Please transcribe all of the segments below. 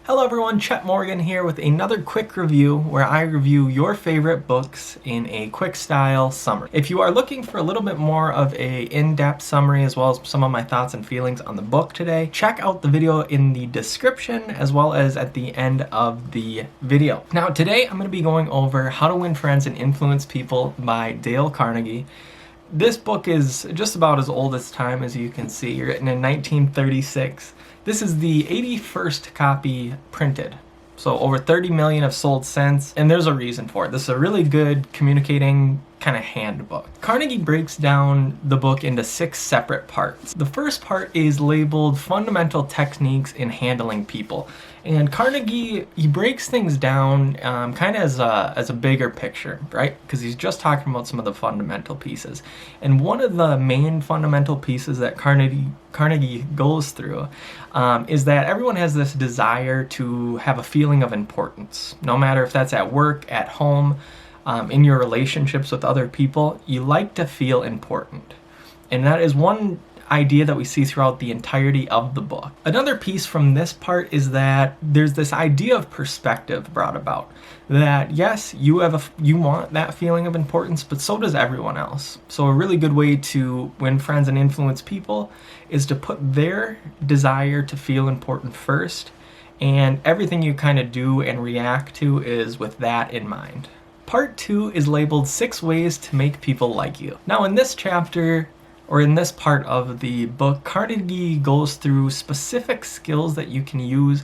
Hello everyone, Chet Morgan here with another quick review where I review your favorite books in a quick style summary. If you are looking for a little bit more of a in-depth summary as well as some of my thoughts and feelings on the book today, check out the video in the description as well as at the end of the video. Now today I'm going to be going over How to Win Friends and Influence People by Dale Carnegie. This book is just about as old as time, as you can see, written in 1936. This is the 81st copy printed. So over 30 million have sold since, and there's a reason for it. This is a really good communicating kind of handbook. Carnegie breaks down the book into 6 separate parts. The first part is labeled Fundamental Techniques in Handling People. And Carnegie, he breaks things down kind of as a bigger picture, right? Because he's just talking about some of the fundamental pieces. And one of the main fundamental pieces that Carnegie goes through is that everyone has this desire to have a feeling of importance. No matter if that's at work, at home, in your relationships with other people, you like to feel important. And that is one idea that we see throughout the entirety of the book. Another piece from this part is that there's this idea of perspective brought about. That yes, you want that feeling of importance, but so does everyone else. So a really good way to win friends and influence people is to put their desire to feel important first, and everything you kind of do and react to is with that in mind. Part 2 is labeled 6 Ways to Make People Like You. Now in this chapter, or in this part of the book, Carnegie goes through specific skills that you can use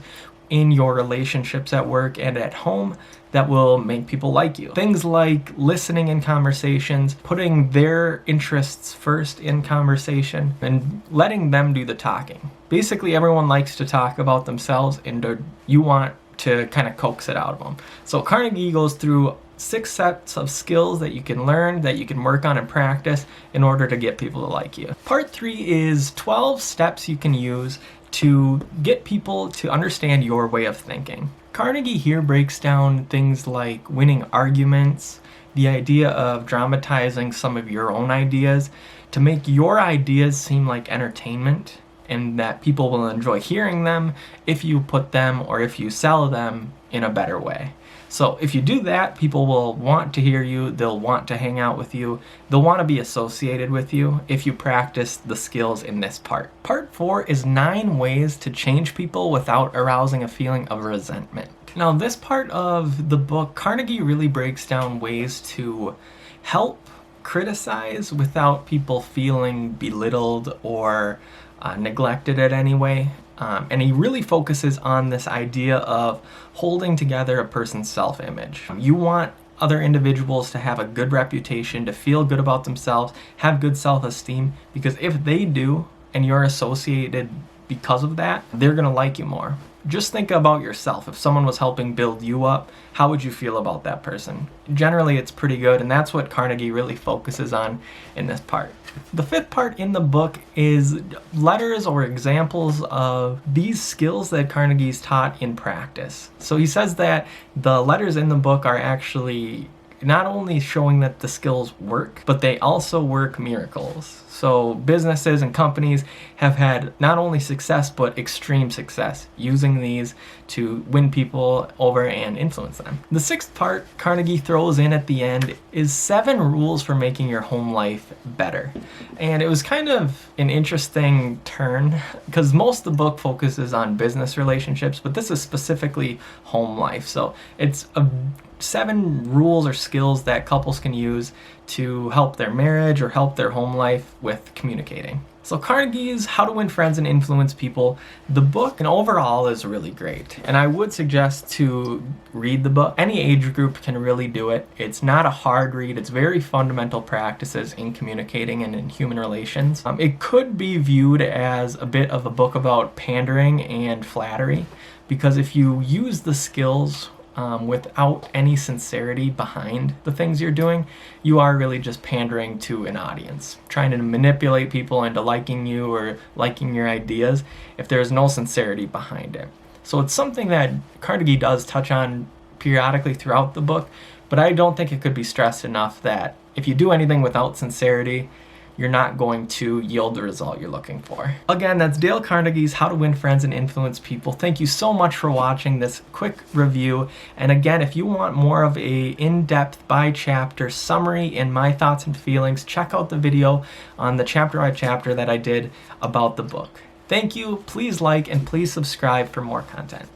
in your relationships at work and at home that will make people like you. Things like listening in conversations, putting their interests first in conversation, and letting them do the talking. Basically, everyone likes to talk about themselves, and you want to kind of coax it out of them. So Carnegie goes through 6 sets of skills that you can learn, that you can work on and practice in order to get people to like you. Part 3 is 12 steps you can use to get people to understand your way of thinking. Carnegie here breaks down things like winning arguments, the idea of dramatizing some of your own ideas to make your ideas seem like entertainment, and that people will enjoy hearing them if you put them or if you sell them in a better way. So if you do that, people will want to hear you, they'll want to hang out with you, they'll want to be associated with you if you practice the skills in this part. Part 4 is 9 ways to change people without arousing a feeling of resentment. Now this part of the book, Carnegie really breaks down ways to help criticize without people feeling belittled or neglected in any way. And he really focuses on this idea of holding together a person's self-image. You want other individuals to have a good reputation, to feel good about themselves, have good self-esteem, because if they do, and you're associated because of that, they're gonna like you more. Just think about yourself. If someone was helping build you up, how would you feel about that person? Generally, it's pretty good, and that's what Carnegie really focuses on in this part. The 5th part in the book is letters or examples of these skills that Carnegie's taught in practice. So he says that the letters in the book are actually not only showing that the skills work, but they also work miracles. So businesses and companies have had not only success, but extreme success using these to win people over and influence them. The 6th part Carnegie throws in at the end is 7 rules for making your home life better. And it was kind of an interesting turn because most of the book focuses on business relationships, but this is specifically home life. So it's 7 rules or skills that couples can use to help their marriage or help their home life with communicating. So Carnegie's How to Win Friends and Influence People, the book and overall is really great. And I would suggest to read the book. Any age group can really do it. It's not a hard read. It's very fundamental practices in communicating and in human relations. It could be viewed as a bit of a book about pandering and flattery, because if you use the skills without any sincerity behind the things you're doing, you are really just pandering to an audience, trying to manipulate people into liking you or liking your ideas if there's no sincerity behind it. So it's something that Carnegie does touch on periodically throughout the book, but I don't think it could be stressed enough that if you do anything without sincerity, you're not going to yield the result you're looking for. Again, that's Dale Carnegie's How to Win Friends and Influence People. Thank you so much for watching this quick review. And again, if you want more of a in-depth by chapter summary and my thoughts and feelings, check out the video on the chapter by chapter that I did about the book. Thank you. Please like and please subscribe for more content.